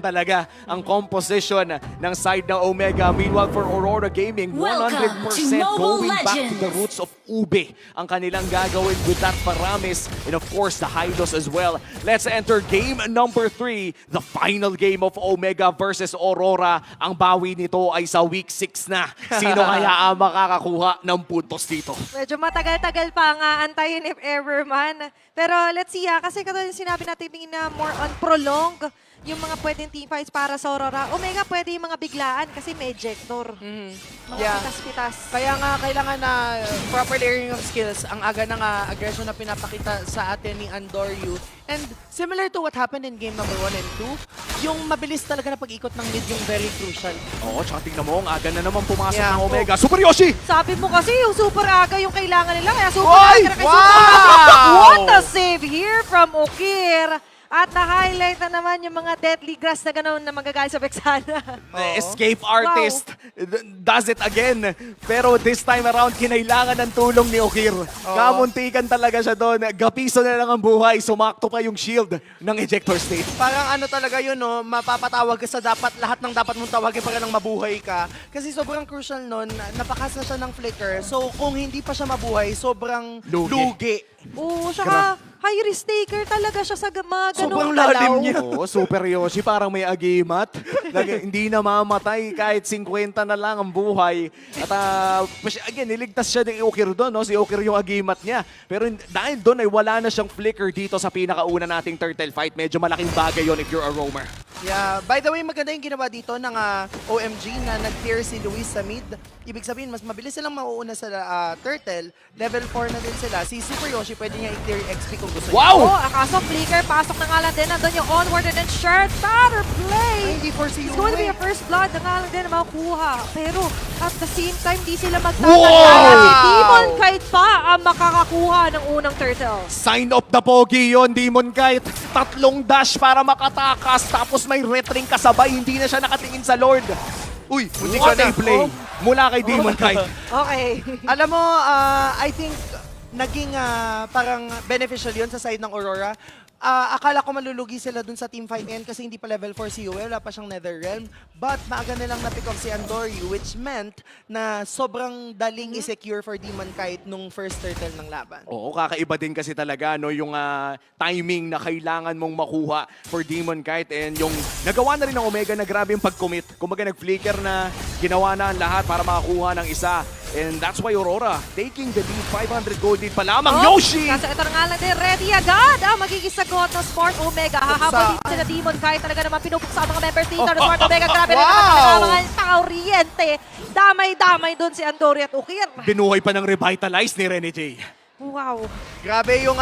talaga ang composition ng side ng Omega. Meanwhile, for Aurora Gaming, 100% going back to the roots of Ube ang kanilang gagawin with that Paramis and of course the Hylos as well. Let's enter game number 3, the final game of Omega versus Aurora. Ang bawi nito ay sa week 6 na. Sino kaya ang makakakuha ng puntos dito? Medyo matagal-tagal pa nga antayin if ever man. Pero let's see kasi katulad yung sinabi natin na more on prolong yung mga pwedeng teamfights para sa Aurora. Omega pwede yung mga biglaan kasi may ejector. Mga pitas-pitas. Kaya nga kailangan na proper layering of skills. Ang aga ng aggression na pinapakita sa atin ni Andoryu. And similar to what happened in game number 1 and 2, yung mabilis talaga na pag-ikot ng mid yung very crucial. Oo, tsaka tingnan mo, ang aga na naman pumasok Yeah. ng Omega. Super Yoshi! Sabi mo kasi yung super aga yung kailangan nila. Kaya super Oy! aga na kay Wow! Super. What a save here from Okir. At na-highlight na naman yung mga deadly grass na gano'n na magagaling sa Vexana. The escape artist does it again. Pero this time around, kinailangan ng tulong ni Okir. Kamuntikan talaga siya doon. Gapiso na lang ang buhay. Sumakto pa yung shield ng ejector state. Parang ano talaga yun, no? Mapapatawag ka sa lahat ng dapat mong tawagin para nang mabuhay ka. Kasi sobrang crucial nun, napakas na siya ng flicker. So kung hindi pa siya mabuhay, sobrang lugi. Oo, saka high risk taker talaga siya sa mga Sobrang ganong lalim galaw. niya. Oo, Super Yoshi, parang may agimat. Hindi na mamatay kahit 50 na lang ang buhay. At again, niligtas siya ni Okir doon. No? Si Okir yung agimat niya. Pero dahil doon ay wala na siyang flicker dito sa pinakauna nating turtle fight. Medyo malaking bagay yon if you're a roamer. Yeah, by the way, maganda yung ginawa dito ng OMG na nag-clear si Luis sa mid. Ibig sabihin, mas mabilis silang mauuna sa Turtle. Level 4 na din sila. Si Super Yoshi, pwede niya i-clear yung XP kung gusto niya. Wow! Oh, akaso flicker, pasok na nga lang din. Nandun yung onward and then shirt. Batter play! Hindi for si It's going to be a first blood na nga lang din na makukuha. Pero at the same time, di sila Wow! magtatanggalan. Si Demon Kite pa ang makakakuha ng unang turtle. Sign of the Pogi yon, Demon Kite. 3 dash para makatakas. Tapos may retring kasabay. Hindi na siya nakatingin sa Lord. Uy, what a play mula kay Demon Kite. Okay. Alam mo, I think naging parang beneficial yun sa side ng Aurora. Akala ko malulugi sila dun sa teamfight ngayon kasi hindi pa level 4 si Uwe, wala pa siyang Netherrealm. But maaga nilang na-pick off si Andoryu, which meant na sobrang daling i-secure for Demon Kite nung first turtle ng laban. Oo, kakaiba din kasi talaga no, yung timing na kailangan mong makuha for Demon Kite. And yung nagawa na rin ng Omega na grabe yung pag-commit. Kumbaga nag-flicker na ginawa na ang lahat para makakuha ng isa. And that's why Aurora taking the lead, 500 gold lead pa lamang. Yoshi! Kasi ito na nga lang din, ready agad ang magiging sagot ng Sport Omega. Hahabol dito sila Demon Kite. Talaga naman pinupuksa ang mga members dito ng Sport Omega. Grabe rin naman talaga mga tauriente. Damay-damay dun si Andoryu at Ukir. Binuhay pa ng revitalize ni Rene J. Wow. Grabe yung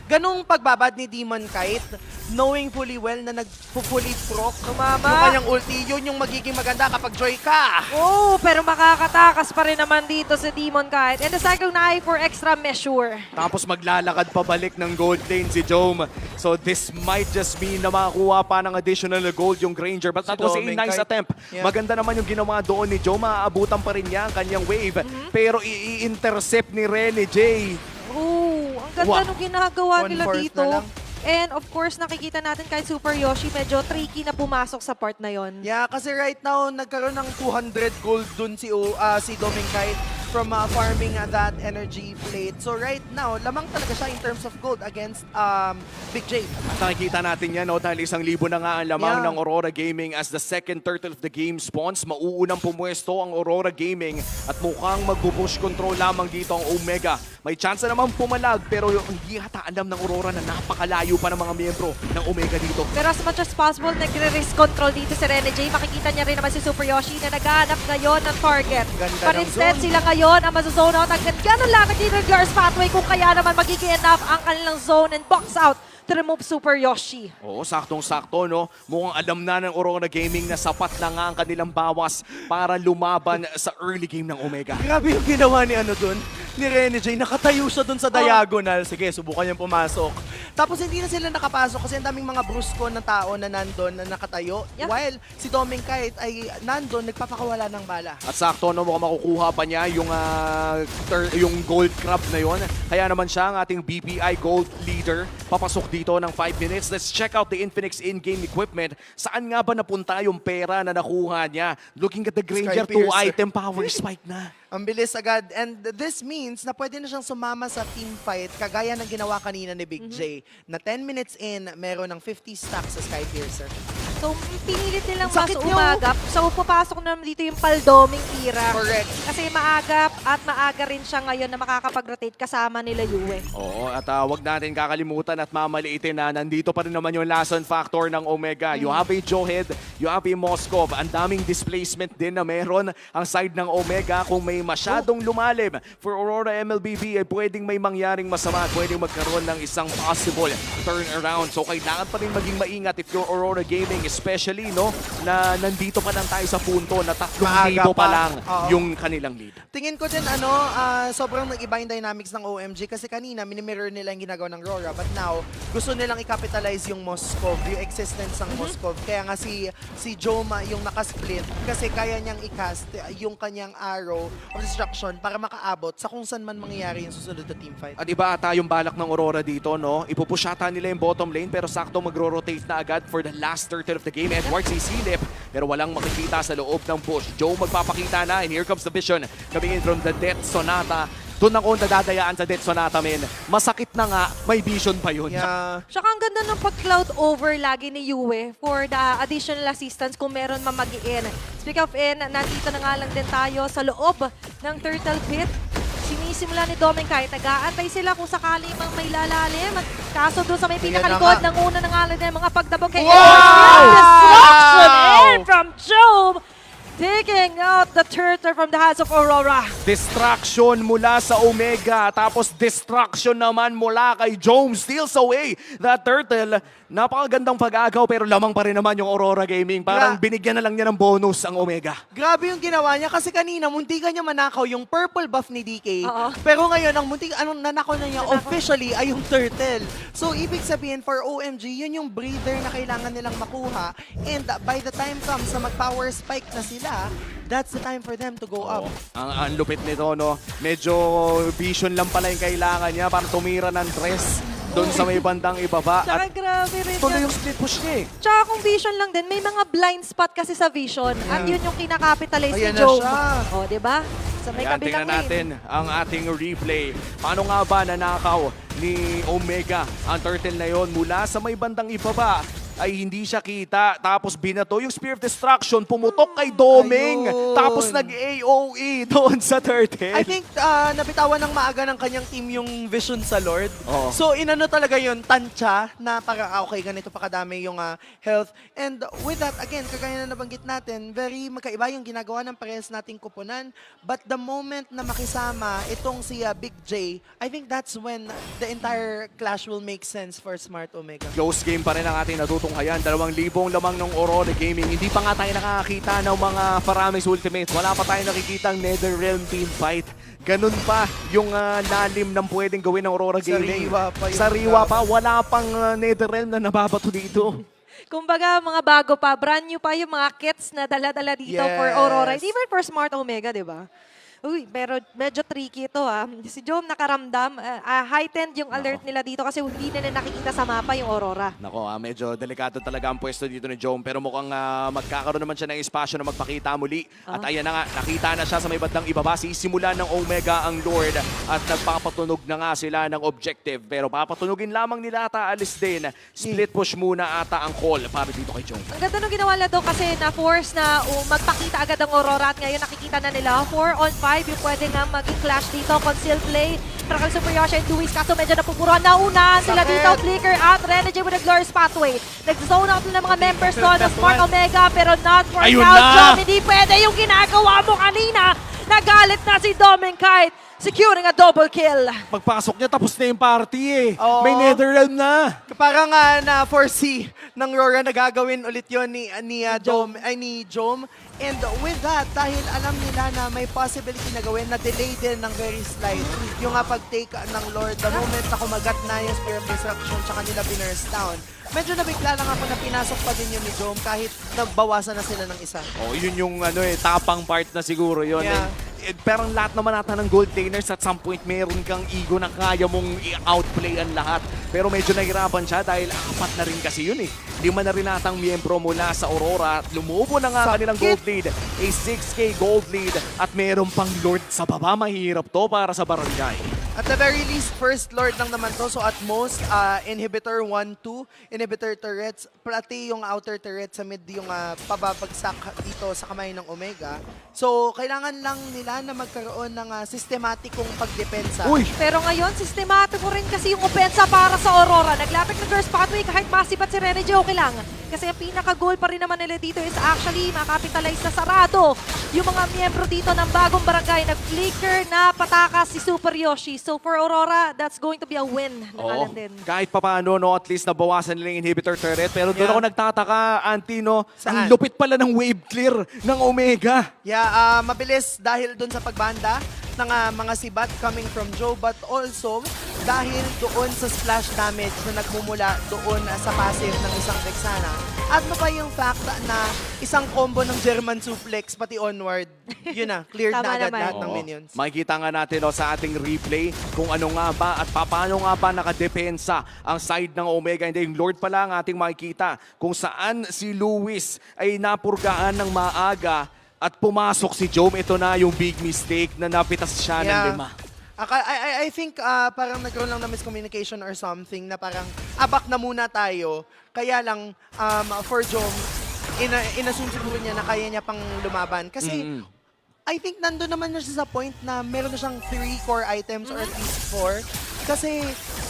ganung pagbabad ni Demon Kite, knowing fully well na nag-fully proc yung kanyang ulti, yun yung magiging maganda kapag joy ka. Oh, pero makakatakas pa rin naman dito si Demon Kite. And the cycle na ay for extra measure. Tapos maglalakad pabalik ng gold lane si Jome. So this might just mean na makakuha pa ng additional gold yung Granger. But that was a nice attempt. Yeah. Maganda naman yung ginawa doon ni Jome. Maaabutan pa rin niya ang kanyang wave. Pero i-intercept ni Rene J. Oh, ang ganda nung ginagawa nila 1/4 dito. na lang. And of course, nakikita natin kahit Super Yoshi, medyo tricky na pumasok sa part na yon. Yeah, kasi right now, nagkaroon ng 200 gold dun si Demon Kite from farming that energy plate. So right now, lamang talaga siya in terms of gold against Big J. At nakikita natin yan, no? Dahil 1,000 na nga ang lamang ng Aurora Gaming as the second turtle of the game spawns. Mauunang pumuesto ang Aurora Gaming at mukhang magbubush control lamang dito ang Omega. May chance naman pumalag pero hindi hata alam ng Aurora na napakalayo pa ng mga miyembro ng Omega dito. Pero as much as possible, nagre-risk control dito si Rene J. Makikita niya rin naman si Super Yoshi na naghahanap ngayon ng target. Ganda But ng instead, zone. sila ngayon ang mazozone out. Hanggang gano'n lang dito ng Glorious Pathway kung kaya naman magiging enough ang kanilang zone and box out to remove Super Yoshi. Oo, saktong-sakto, no? Mukhang alam na ng Aurora Gaming na sapat na nga ang kanilang bawas para lumaban sa early game ng Omega. Grabe yung ginawa ni dun. ni Rene J. Nakatayo siya dun sa diagonal. Sige, subukan niyang pumasok. Tapos hindi na sila nakapasok kasi ang daming mga brusko na tao na nandun na nakatayo. Yeah. While si Doming kahit ay nandun, nagpapakawala ng bala. At sakto, no, mukhang makukuha pa niya yung, yung gold crab na yon. Kaya naman siya ang ating BPI gold leader. Papasok dito ng 5 minutes. Let's check out the Infinix in-game equipment. Saan nga ba napunta yung pera na nakuha niya? Looking at the Granger, 2 Skypiercer. item power spike na. Ang bilis agad. And this means na pwede na siyang sumama sa team fight kagaya ng ginawa kanina ni Big J. Na 10 minutes in, meron ng 50 stacks sa Skypiercer. So, pinilit nilang Ang sakit mas niyo. umagap. So, papasok naman dito yung paldoming era. Correct. Kasi maagap at maaga rin siya ngayon na makakapag-rotate kasama nila Yue. Oo, at wag natin kakalimutan at mamaliitin na nandito pa rin naman yung Lason factor ng Omega. You have a Joehead, you have a Moskov. Ang daming displacement din na meron ang side ng Omega. Kung may masyadong lumalim for Aurora MLBB, ay pwedeng may mangyaring masama at pwedeng magkaroon ng isang possible turnaround. So kailangan pa rin maging maingat if you're Aurora Gaming, especially no, na nandito pa lang tayo sa punto na 3,000 Maaga pa pa. lang Oo. yung kanilang lead. Tingin ko din sobrang nag-iba yung dynamics ng OMG kasi kanina minimirror nila yung ginagawa ng Rora but now gusto nilang i-capitalize yung Moskov, yung existence ng Moskov. Kaya nga si Joma yung nakasplit kasi kaya niyang i-cast yung kanyang arrow of destruction para makaabot sa kung saan man mangyayari yung susunod na teamfight. At iba ata yung balak ng Aurora dito, no? Ipupush ata nila yung bottom lane pero sakto mag-rotate na agad for the last turtle of the game. Edward sisilip pero walang makikita sa loob ng push. Joe magpapakita na and here comes the vision coming in from the Death Sonata. Doon ako nadadayaan sa Death Sonata, men. Masakit na nga, may vision pa yun. Yeah. Tsaka ang ganda ng pag-cloud over lagi ni Yue for the additional assistance kung meron mamagiin. Speak of in, nandito na nga lang din tayo sa loob ng Turtle Pit. Sinisimula ni Doming kahit nag-aantay sila kung sakali mang may lalalim. Kaso doon sa may Ayan pinakalikod na nga. ng una ng alin ng mga pagdabog kay Wow! Edward. Destruction in from Job. Taking out the turtle from the hands of Aurora. Distraction mula sa Omega, tapos distraction naman mula kay Jome. Steals away the turtle. Napakagandang pag-agaw pero lamang pa rin naman yung Aurora Gaming. Parang binigyan na lang niya ng bonus ang Omega. Grabe yung ginawa niya kasi kanina muntikan niya manakaw yung purple buff ni DK. Oo. Pero ngayon ang nanakaw na niya Nanakaw. officially ay yung turtle. So ibig sabihin for OMG, yun yung breather na kailangan nilang makuha. And by the time comes na mag-power spike na sila, that's the time for them to go up. Ang lupit nito, no? Medyo vision lang pala yung kailangan niya para tumira ng dress doon sa may bandang ibaba. Tsaka At grabe rin tuloy yan. yung split push niya eh. Tsaka kung vision lang din, may mga blind spot kasi sa vision. At yun yung kinakapitalize Ayan ni na Joe. siya. O, diba? Sa may Ayan, kabilang tingnan lane. natin ang ating replay. Paano nga ba nanakaw ni Omega ang turtle na yon mula sa may bandang ibaba? Ay hindi siya kita. Tapos binato yung Spear of Destruction. Pumutok kay Doming. Ayun. Tapos nag-AOE doon sa turtle. I think nabitawan ng maaga ng kanyang team yung vision sa Lord. Oo. So inano talaga yun, tansya na para okay, ganito pa kadami yung health. And with that, again, kagaya na nabanggit natin, very magkaiba yung ginagawa ng parehas nating kupunan. But the moment na makisama itong si Big J, I think that's when the entire clash will make sense for Smart Omega. Close game pa rin ang ating natutunghayan. 2,000 lamang ng Aurora Gaming. Hindi pa nga tayo nakakakita ng mga Faramis Ultimate. Wala pa tayo nakikita ng NetherRealm team fight. Ganun pa yung lalim ng pwedeng gawin ng Aurora Gaming. Sariwa pa yung Sariwa pa. Wala pang NetherRealm na nababato dito. Kumbaga, mga bago pa, brand new pa yung mga kits na dala-dala dito for Yes. Aurora. Even for Smart Omega, di ba? Uy, pero medyo tricky ito Si Jom nakaramdam. Heightened yung alert nila dito kasi hindi nila nakikita sa mapa yung Aurora. Nako, medyo delikado talaga ang pwesto dito ni Jome. Pero mukhang magkakaroon naman siya ng espasyo na magpakita muli. At ayan na nga, nakita na siya sa may bandang ibaba. Sisimula ng Omega ang Lord. At nagpapatunog na nga sila ng objective. Pero papatunogin lamang nila ata alis din. Split push muna ata ang call para dito kay Jome. Ang ganda nung ginawa nila doon kasi na-force na magpakita agad ang Aurora at ngayon nakikita na nila 4-on-5 yung pwede nga maging clash dito. Conceal play, Trakal Super Yoshi and Luis kaso medyo napupuruan. Naunahan sila Sakit. dito. Flicker out. Renegade with a glorious pathway. Nag-zone out na ng mga members doon ng Smart Omega pero not for Ayun now. na! Jom, hindi pwede yung ginagawa mo kanina. Nagalit na si Dominkite, securing a double kill. Pagpasok niya, tapos na yung party eh. Oo. May Netherrealm na. Parang na-foresee ng Rora na gagawin ulit yun ni Jom. And with that, dahil alam nila na may possibility na gawin, na delay din ng very slight yung pag-take ng Lord. The moment na kumagat na yung Spear of Disruption tsaka nila binurst down, medyo nabigla lang ako na pinasok pa din yun ni Jom kahit nagbawasan na sila ng isa. Oh, yun yung tapang part na siguro yun. Yeah. Parang lahat naman nata ng gold laners at some point meron kang ego na kaya mong i-outplay ang lahat. Pero medyo nahirapan siya dahil apat na rin kasi yun eh. Lima na rin natang miyembro mula sa Aurora. Lumubo na nga kanilang gold lead. A 6K gold lead at meron pang Lord sa baba. Mahirap to para sa Barangay. At the very least, first Lord lang naman to. So at most, Inhibitor 1-2, Inhibitor turrets, pati yung outer turret sa mid yung pababagsak dito sa kamay ng Omega. So kailangan lang nila na magkaroon ng sistematikong pagdepensa. Uy! Pero ngayon, sistematiko rin kasi yung opensa para sa Aurora. Naglapit ng Girls Pathway kahit masipat si Renege, okay lang. Kasi ang pinaka-goal pa rin naman nila dito is actually makapitalize na sarado yung mga miyembro dito ng bagong barangay. Nag-flicker na patakas si Super Yoshi. So for Aurora, that's going to be a win. Oo. Nakalan din. Kahit papaano, no, at least nabawasan nila yung inhibitor turret. Pero doon Yeah. ako nagtataka, Auntie, no, Saan? ang lupit pala ng wave clear ng Omega. Yeah, mabilis dahil dun sa pagbanda ng mga sibat coming from Joe, but also dahil doon sa splash damage na nagmumula doon sa passive ng isang Vexana. At mo pa yung fact na isang combo ng German suplex pati onward, yun na, cleared Tama na agad naman. lahat ng Oo. minions. Makikita nga natin sa ating replay kung ano nga ba at paano nga ba nakadepensa ang side ng Omega. Hindi, yung Lord pala ang ating makikita kung saan si Luis ay napurgaan ng maaga at pumasok si Jom. Ito na yung big mistake na napitas siya ng 5. I think parang nagkaroon lang na miscommunication or something na parang abak na muna tayo. Kaya lang for Jom, inassume siguro niya na kaya niya pang lumaban. Kasi I think nandun naman na siya sa point na meron na siyang 3 core items or at least 4. Kasi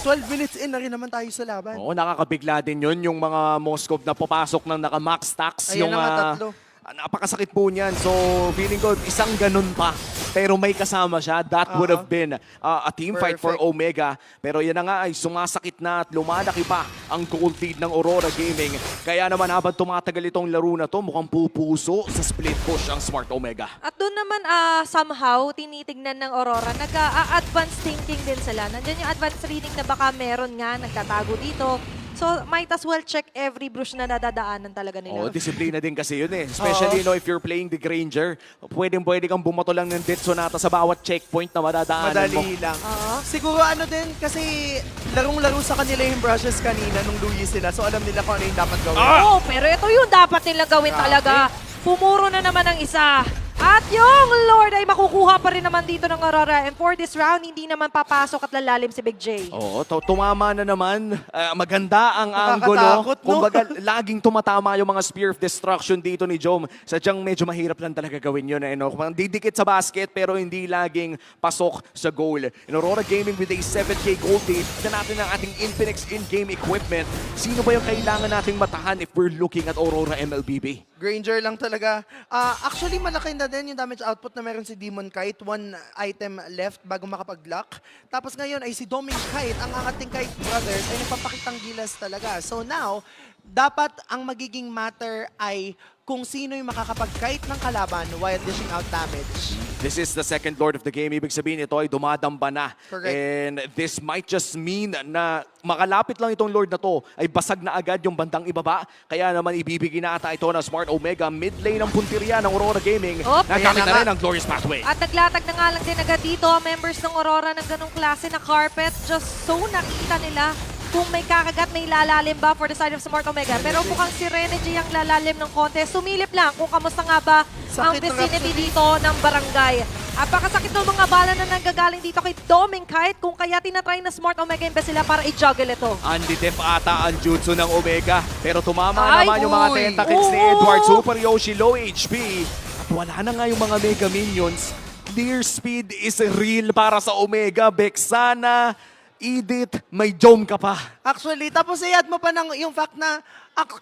12 minutes in na rin naman tayo sa laban. Oo, nakakabigla din yun. Yung mga Moskov na papasok ng naka-max tax. Ayan Yung, na nga, tatlo. napakasakit po niyan. So, feeling ko isang ganun pa. Pero may kasama siya. That would have been a team fight for Perfect. Omega. Pero yan na nga ay sumasakit na at lumalaki pa ang gold lead ng Aurora Gaming. Kaya naman habang tumatagal itong laro na to, mukhang pupuso sa split push ang Smart Omega. At doon naman somehow tinitignan ng Aurora, nag-advance thinking din sila. Nandiyan yung advanced reading na baka meron nga nagtatago dito. So might as well check every brush na nadadaanan talaga nila. Oo, disiplina din kasi yun eh. Especially if you're playing the Granger, pwede kang bumato lang ng Death Sonata sa bawat checkpoint na madadaanan mo. Madali lang. Oo. Siguro ano din, kasi larong-laro sa kanila yung brushes kanina nung Luis sila. So alam nila kung ano yung dapat gawin. Oo, pero ito yung dapat nilang gawin Grabe. talaga. Pumuro na naman ang isa. At yung Lord ay makukuha pa rin naman dito ng Aurora. And for this round, hindi naman papasok at lalalim si Big J. Oo, tumama na naman. Maganda ang Nakakatakot, angulo. no? Kumbaga, laging tumatama yung mga Spear of Destruction dito ni Jom. Sadyang medyo mahirap lang talaga gawin yun. No? Didikit sa basket pero hindi laging pasok sa goal. In Aurora Gaming with a 7K gold lead, na natin ang ating Infinix in-game equipment. Sino ba yung kailangan nating matahan if we're looking at Aurora MLBB? Granger lang talaga. Actually, malaki na din yung damage output na meron si Demon Kite. 1 item left bago makapag-lock. Tapos ngayon ay si Doming Kite, ang ating Kite Brothers, ay nagpapakitang gilas talaga. So now, dapat ang magiging matter ay kung sino yung makakapag-kite ng kalaban while dishing out damage. This is the second Lord of the game. Ibig sabihin ito ay dumadamba na. Correct. And this might just mean na makalapit lang itong Lord na to ay basag na agad yung bandang ibaba. Kaya naman ibibigay na ata ito na Smart Omega. Mid lane ng punteriya ng Aurora Gaming. Op, Nagamit ayan na na rin nga. ang Glorious Pathway. At naglatag na nga lang din agad dito ang members ng Aurora ng ganong klase na carpet. Just so nakita nila kung may kakagat, may lalalim ba for the side of Smart Omega. Pero mukhang si Renege ang lalalim ng konti. Sumilip lang kung kamusta nga ba ang Sakit ng vicinity Rhapsody. dito ng barangay. Apakasakit ng mga bala na nanggagaling dito kay Doming Kite kung kaya tinatry na Smart Omega imbes sila para i-juggle ito. Anti-def ata ang jutsu ng Omega. Pero tumama Ay, naman yung mga uy. tentacles ni Oo. Edward. Super Yoshi, low HP. At wala na nga yung mga Mega Minions. Clear speed is real para sa Omega. Vexana, Edith, may Jom ka pa. Actually, tapos i-add mo pa ng yung fact na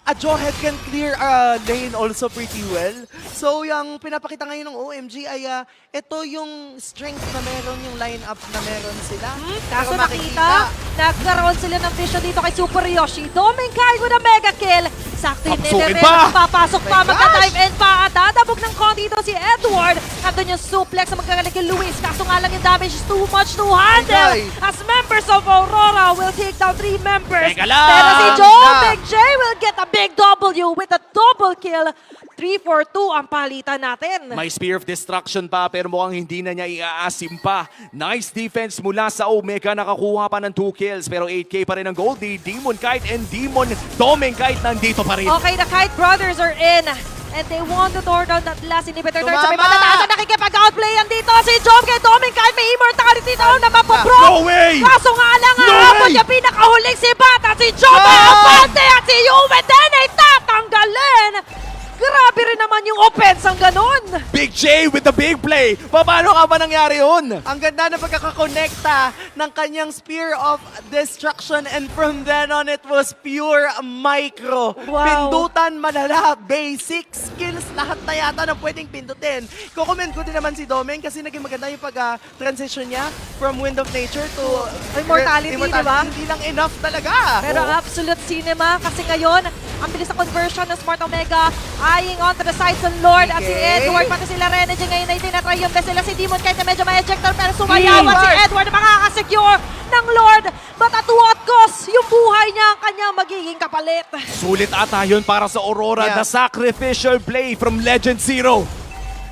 a Jawhead can clear a lane also pretty well. So, yung pinapakita ngayon ng OMG ay ito yung strength na meron, yung lineup na meron sila. Kaso Pero nakita, nagkaroon sila ng vision dito kay Super Yoshi. Dominkai with a mega kill. Sakto yung Papasukin Nether, pa! papasok pa, My gosh! magka-dive in pa. Dadabog ng konti dito si Edward. Nandun yung suplex na magkagaling kay Luis. Kaso nga lang yung damage is too much to handle. Ay. As members of Aurora will take down 3 members. Teka lang! Pero si Joe Na. Big J will get a big W with a double kill. 3-4-2 ang palitan natin. May Spear of Destruction pa pero mukhang hindi na niya iaasim pa. Nice defense mula sa Omega. Nakakuha pa ng 2 kills pero 8k pa rin ang Goldie. Demon Kite and Demon Dominkite nandito pa rin. Okay, the Kite Brothers are in. And they want to tore down that last inhibitor. Third sa may Tumama! matataas na nakikipag-outplayan dito. Si Job kay Dominkite may immortality down na mapabro. No way! Kaso nga lang, No aabot way! niya pinakahuling si Bata. Si Job ay No! abante at si Yume din ay tatanggalin. Grabe rin naman yung offense ang ganun. Big J with the big play. Paano ka ba nangyari yun? Ang ganda na pagkakakonekta ng kanyang Spear of Destruction and from then on, it was pure micro. Wow. Pindutan, malala, basic skills, lahat na yata na pwedeng pindutin. Kukomment ko din naman si Domen kasi naging maganda yung pag-transition niya from Wind of Nature to Immortality, di ba? Hindi lang enough talaga. Pero absolute cinema kasi ngayon, ang bilis na conversion ng Smart Omega eyeing onto the sides ng Lord at si Okay. Edward, pati sila Renegade ngayon ay tinatry yung best nila si Demon kahit na medyo may ejector pero sumayawan si Edward na makakasecure ng Lord. But at what cost yung buhay niya ang kanyang magiging kapalit. Sulit ata yun para sa Aurora. Yeah. The sacrificial play from Legend Zero.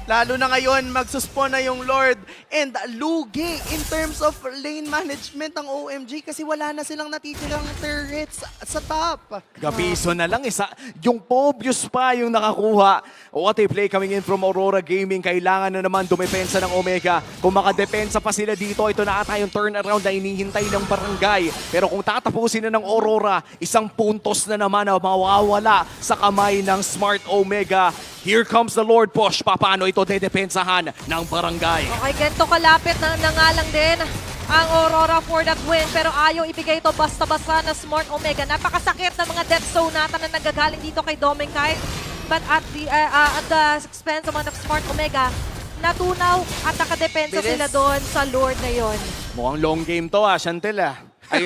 Lalo na ngayon, magsuspawn na yung Lord and lugi in terms of lane management ng OMG kasi wala na silang natitirang turrets sa top. Gapiso na lang isa. Yung Pobius pa yung nakakuha. What a play coming in from Aurora Gaming. Kailangan na naman dumepensa ng Omega. Kung makadepensa pa sila dito, ito na ata yung turnaround na inihintay ng barangay. Pero kung tatapusin na ng Aurora, isang puntos na naman na mawawala sa kamay ng Smart Omega. Here comes the Lord Push. Paano ito dedepensahan ng barangay? Okay, ganito kalapit na nga lang din ang Aurora for that win. Pero ayaw ibigay ito basta-basta na Smart Omega. Napakasakit na mga death zone natin na nagagaling dito kay Dominkite. But at the expense naman of Smart Omega, natunaw at nakadepensa Bilis. sila doon sa Lord na yon. Mukhang long game to Chantel Ay,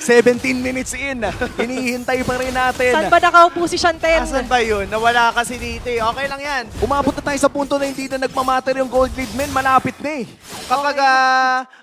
17 minutes in. Hinihintay pa rin natin. Saan ba nakaupo si Chantel? Asan ba yun? Nawala kasi dito eh. Okay lang yan. Umabot na tayo sa punto na hindi na nagmamatter yung gold lead men. Malapit na eh. Kapag,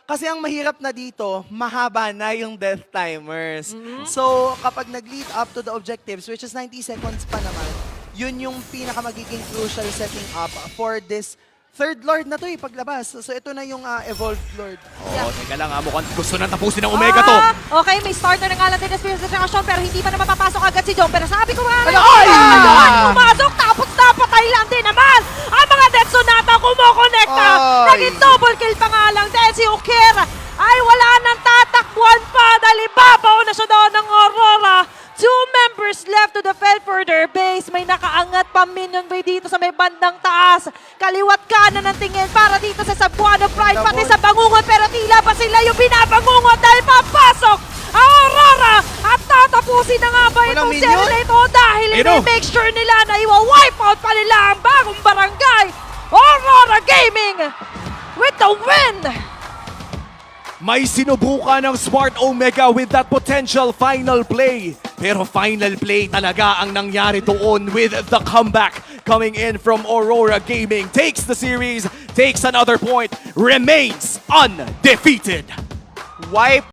kasi ang mahirap na dito, mahaba na yung death timers. So, kapag nag-lead up to the objectives, which is 90 seconds pa naman, yun yung pinaka magiging crucial setting up for this third Lord na to eh, paglabas. So, ito na yung evolved Lord. Oo, teka lang mukhang gusto na tapusin ng Omega to. Okay, may starter na nga lang din ng Spirit of Destruction pero hindi pa na mapapasok agad si John. Pero sabi ko nga Ay! ngayon, pumasok tapos napatay lang din naman ang mga death zone natin kumukonekta. Ay! Naging double kill pa nga lang dahil si Uker ay wala nang tatakbuhan pa dahil ibabaw na siya doon ng Aurora. 2 members left to defend for their base. May nakaangat pa minion wave dito sa may bandang taas. Kaliwat kanan ng tingin para dito sa Sabuano Pride pati sa Bangungot. Pero tila ba sila yung binabangungot dahil papasok ang Aurora at tatapusin na nga ba Walang itong minion? series na ito dahil Ayun, i-make sure nila na iwa-wipe out pa nila ang bagong barangay. Aurora Gaming with the win! May sinubukan ng Smart Omega with that potential final play. Pero final play talaga ang nangyari doon with the comeback coming in from Aurora Gaming. Takes the series, takes another point, remains undefeated. Wipe